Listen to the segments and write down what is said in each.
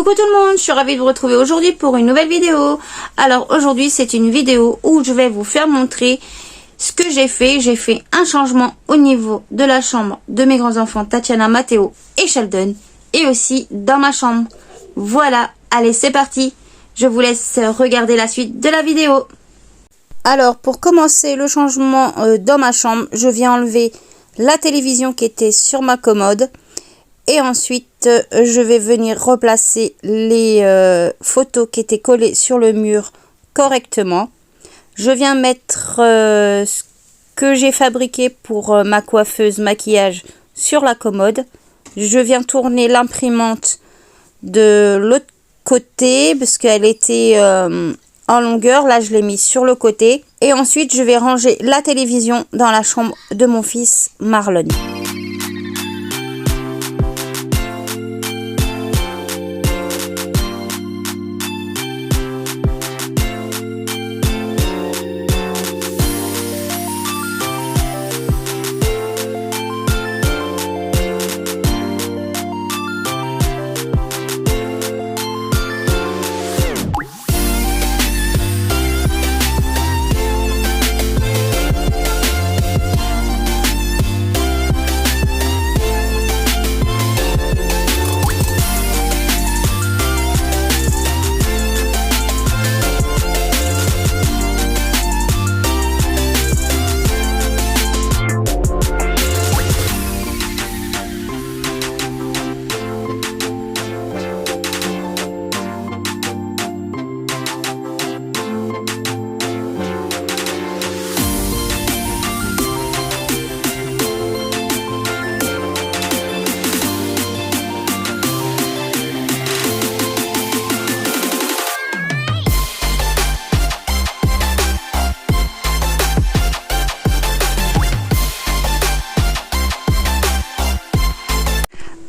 Coucou tout le monde, je suis ravie de vous retrouver aujourd'hui pour une nouvelle vidéo. Alors aujourd'hui c'est une vidéo où je vais vous faire montrer ce que j'ai fait. J'ai fait un changement au niveau de la chambre de mes grands-enfants Tatiana, Matteo et Sheldon. Et aussi dans ma chambre. Voilà, allez c'est parti. Je vous laisse regarder la suite de la vidéo. Alors pour commencer le changement dans ma chambre, je viens enlever la télévision qui était sur ma commode. Et ensuite, je vais venir replacer les photos qui étaient collées sur le mur correctement. Je viens mettre ce que j'ai fabriqué pour ma coiffeuse maquillage sur la commode. Je viens tourner l'imprimante de l'autre côté parce qu'elle était en longueur. Là, je l'ai mise sur le côté. Et ensuite, je vais ranger la télévision dans la chambre de mon fils Marlon.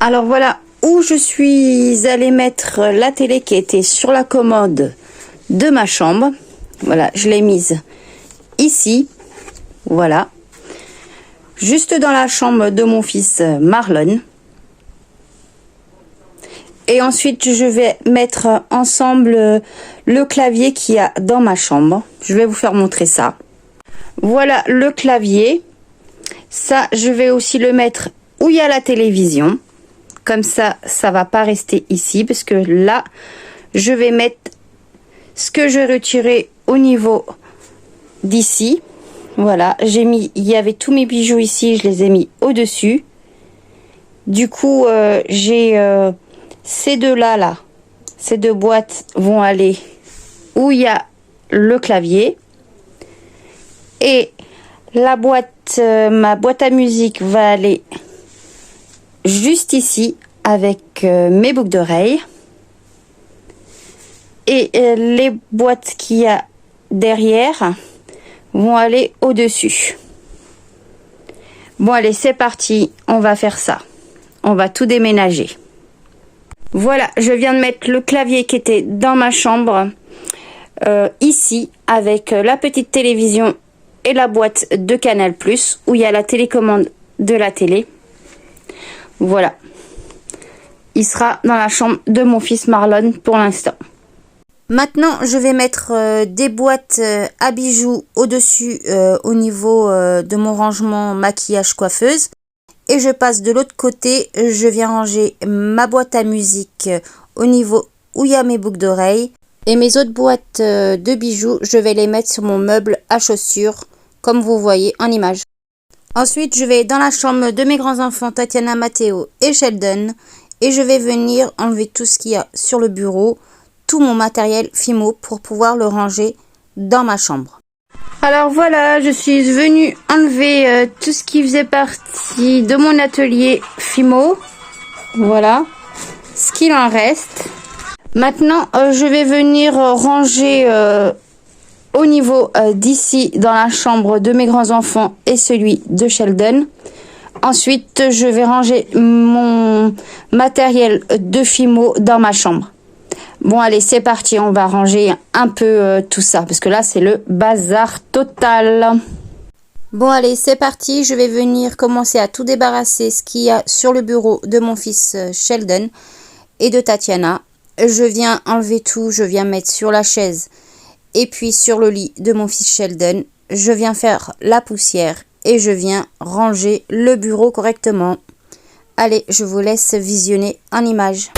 Alors voilà où je suis allée mettre la télé qui était sur la commode de ma chambre. Voilà, je l'ai mise ici. Voilà. Juste dans la chambre de mon fils Marlon. Et ensuite, je vais mettre ensemble le clavier qu'il y a dans ma chambre. Je vais vous faire montrer ça. Voilà le clavier. Ça, je vais aussi le mettre où il y a la télévision. Comme ça, ça va pas rester ici parce que là, je vais mettre ce que je retirais au niveau d'ici. Voilà, j'ai mis, il y avait tous mes bijoux ici, je les ai mis au-dessus. Du coup, j'ai ces deux-là, là, ces deux boîtes vont aller où il y a le clavier. Et la boîte, ma boîte à musique va aller juste ici avec mes boucles d'oreilles. Et les boîtes qu'il y a derrière vont aller au-dessus. Bon allez, c'est parti, on va faire ça. On va tout déménager. Voilà, je viens de mettre le clavier qui était dans ma chambre ici avec la petite télévision et la boîte de Canal+, où il y a la télécommande de la télé. Voilà. Il sera dans la chambre de mon fils Marlon pour l'instant. Maintenant, je vais mettre des boîtes à bijoux au-dessus au niveau de mon rangement maquillage coiffeuse. Et je passe de l'autre côté, je viens ranger ma boîte à musique au niveau où il y a mes boucles d'oreilles. Et mes autres boîtes de bijoux, je vais les mettre sur mon meuble à chaussures, comme vous voyez en image. Ensuite, je vais dans la chambre de mes grands-enfants Tatiana, Matteo et Sheldon. Et je vais venir enlever tout ce qu'il y a sur le bureau, tout mon matériel Fimo pour pouvoir le ranger dans ma chambre. Alors voilà, je suis venue enlever tout ce qui faisait partie de mon atelier Fimo. Voilà, ce qu'il en reste. Maintenant, je vais venir ranger au niveau d'ici dans la chambre de mes grands-enfants et celui de Sheldon. Ensuite, je vais ranger mon matériel de Fimo dans ma chambre. Bon, allez, c'est parti. On va ranger un peu tout ça. Parce que là, c'est le bazar total. Bon, allez, c'est parti. Je vais venir commencer à tout débarrasser ce qu'il y a sur le bureau de mon fils Sheldon et de Tatiana. je viens enlever tout, je viens mettre sur la chaise et puis sur le lit de mon fils Sheldon. Je viens faire la poussière et je viens ranger le bureau correctement. Allez, je vous laisse visionner en images.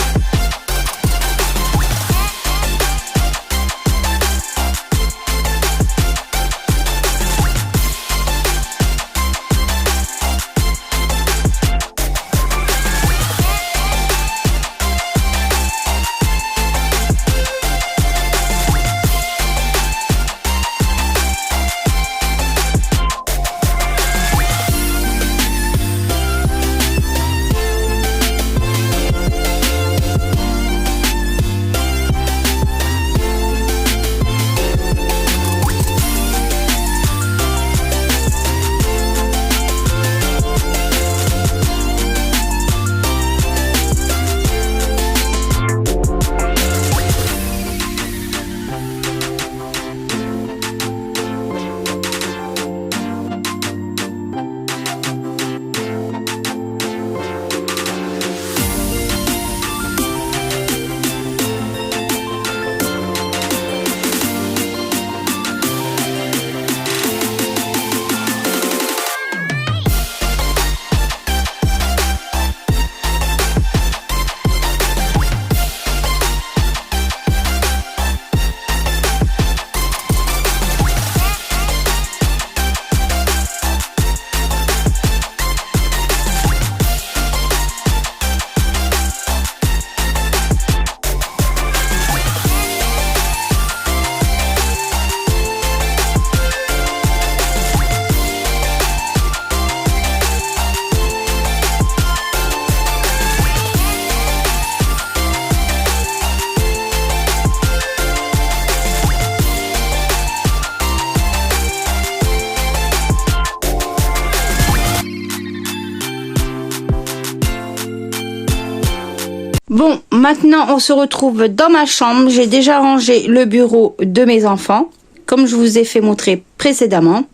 Bon, maintenant on se retrouve dans ma chambre. J'ai déjà rangé le bureau de mes enfants, comme je vous ai fait montrer précédemment.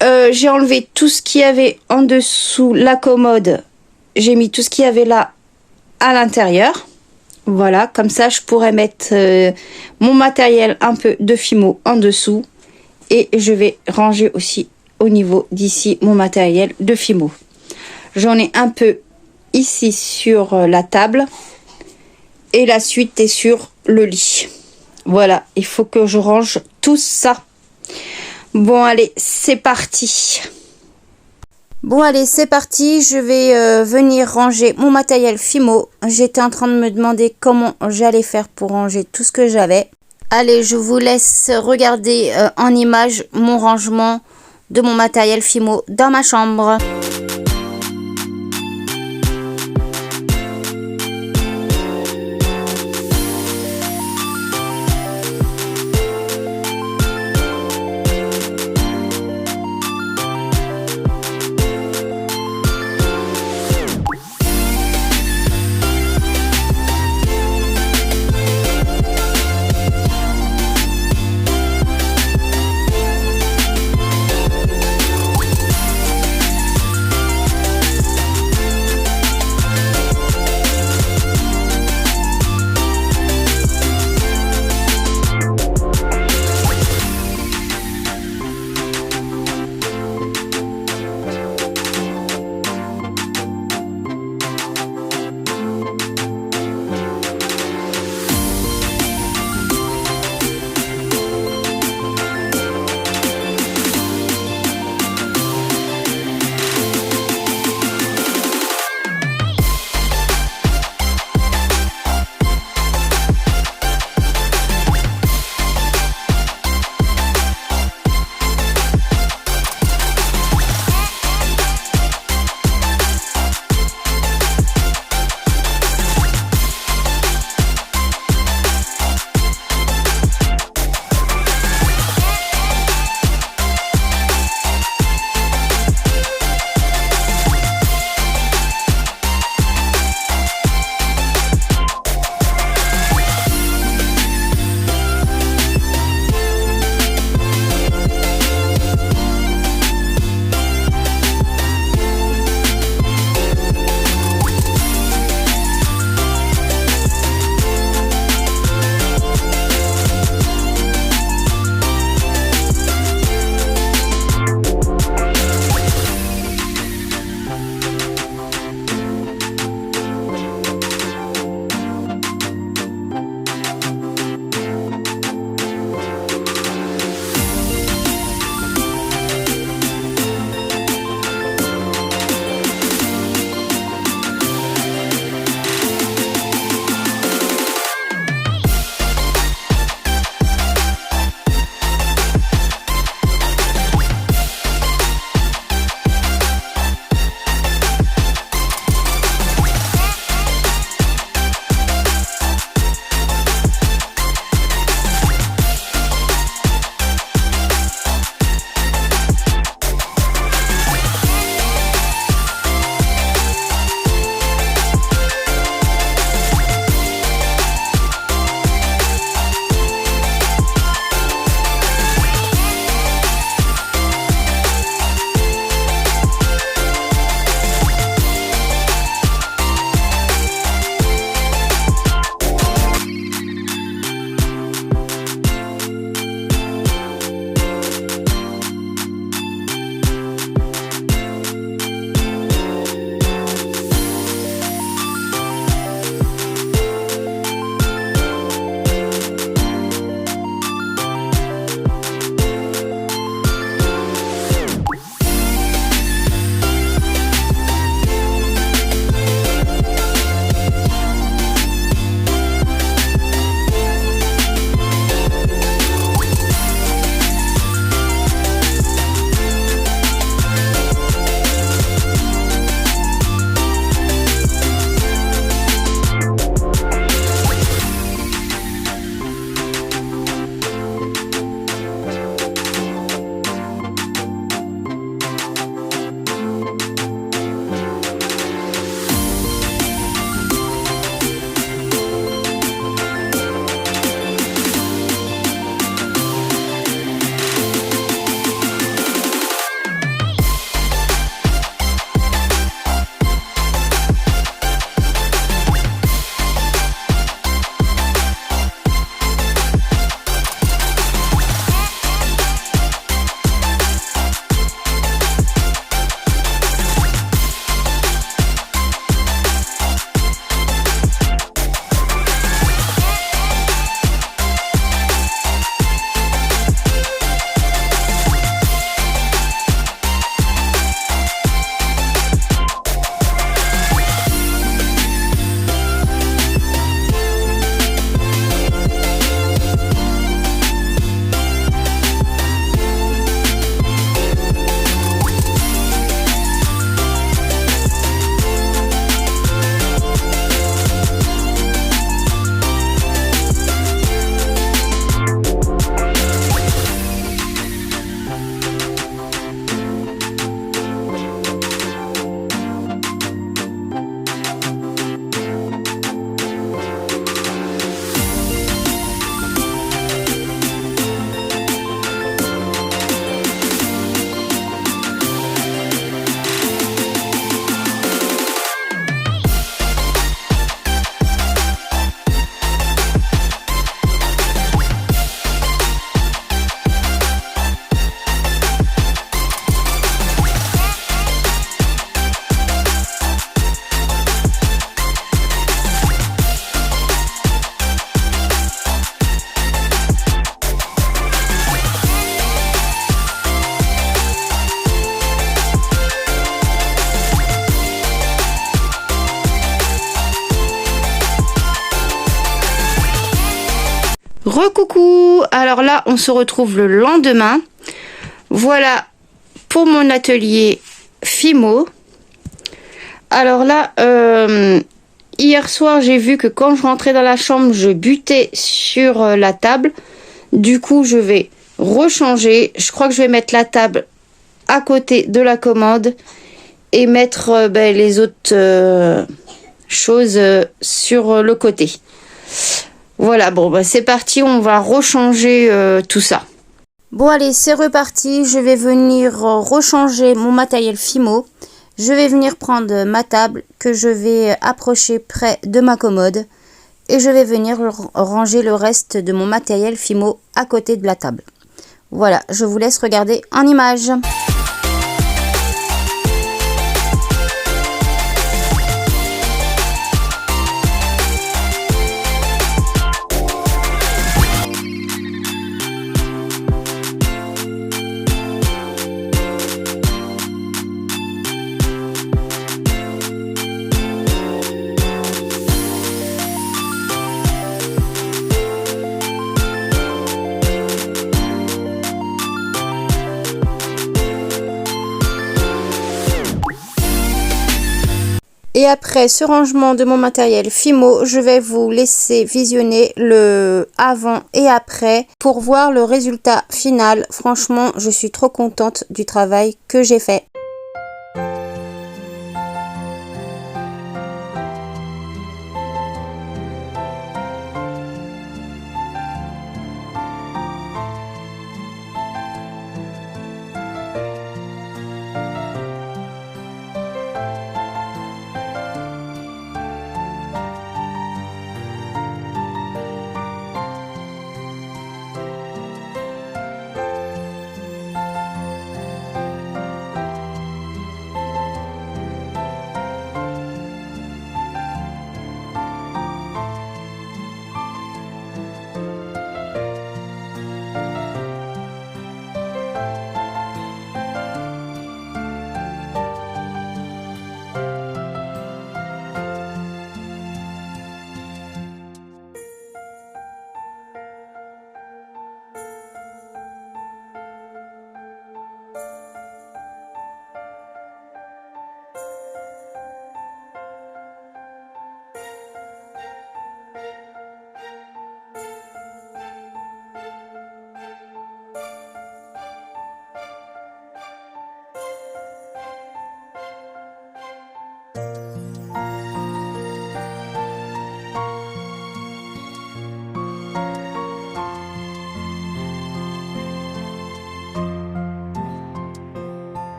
J'ai enlevé tout ce qu'il y avait en dessous la commode. J'ai mis tout ce qu'il y avait là à l'intérieur. Voilà, comme ça je pourrais mettre mon matériel un peu de Fimo en dessous. Et je vais ranger aussi au niveau d'ici mon matériel de Fimo. J'en ai un peu ici sur la table et la suite est sur le lit. Voilà, il faut que je range tout ça. Bon allez, c'est parti. Bon allez, c'est parti, je vais venir ranger mon matériel Fimo. J'étais en train de me demander comment j'allais faire pour ranger tout ce que j'avais. Allez, je vous laisse regarder en image mon rangement de mon matériel Fimo dans ma chambre. Recoucou. Alors là, on se retrouve le lendemain. Voilà pour mon atelier Fimo. Alors là, hier soir, j'ai vu que quand je rentrais dans la chambre, je butais sur la table. Du coup, je vais rechanger. Je crois que je vais mettre la table à côté de la commode et mettre les autres choses sur le côté. Voilà, bon, c'est parti, on va rechanger tout ça. Bon, allez, c'est reparti. Je vais venir rechanger mon matériel Fimo. Je vais venir prendre ma table que je vais approcher près de ma commode. Et je vais venir ranger le reste de mon matériel Fimo à côté de la table. Voilà, je vous laisse regarder en images. Et après ce rangement de mon matériel Fimo, je vais vous laisser visionner le avant et après pour voir le résultat final. Franchement, je suis trop contente du travail que j'ai fait.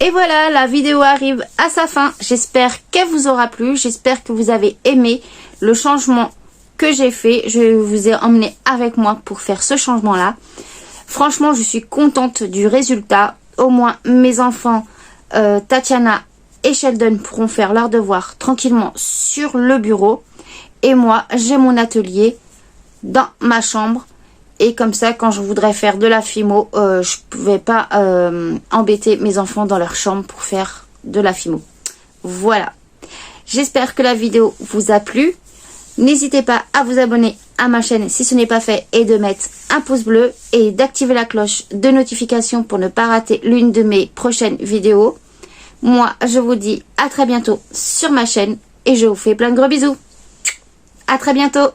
Et voilà, la vidéo arrive à sa fin. J'espère qu'elle vous aura plu. J'espère que vous avez aimé le changement que j'ai fait. Je vous ai emmené avec moi pour faire ce changement-là. Franchement, je suis contente du résultat. Au moins, mes enfants, Tatiana et Sheldon pourront faire leurs devoirs tranquillement sur le bureau. Et moi, j'ai mon atelier dans ma chambre. Et comme ça, quand je voudrais faire de la Fimo, je ne pouvais pas embêter mes enfants dans leur chambre pour faire de la Fimo. Voilà. J'espère que la vidéo vous a plu. N'hésitez pas à vous abonner à ma chaîne si ce n'est pas fait et de mettre un pouce bleu et d'activer la cloche de notification pour ne pas rater l'une de mes prochaines vidéos. Moi, je vous dis à très bientôt sur ma chaîne et je vous fais plein de gros bisous. À très bientôt.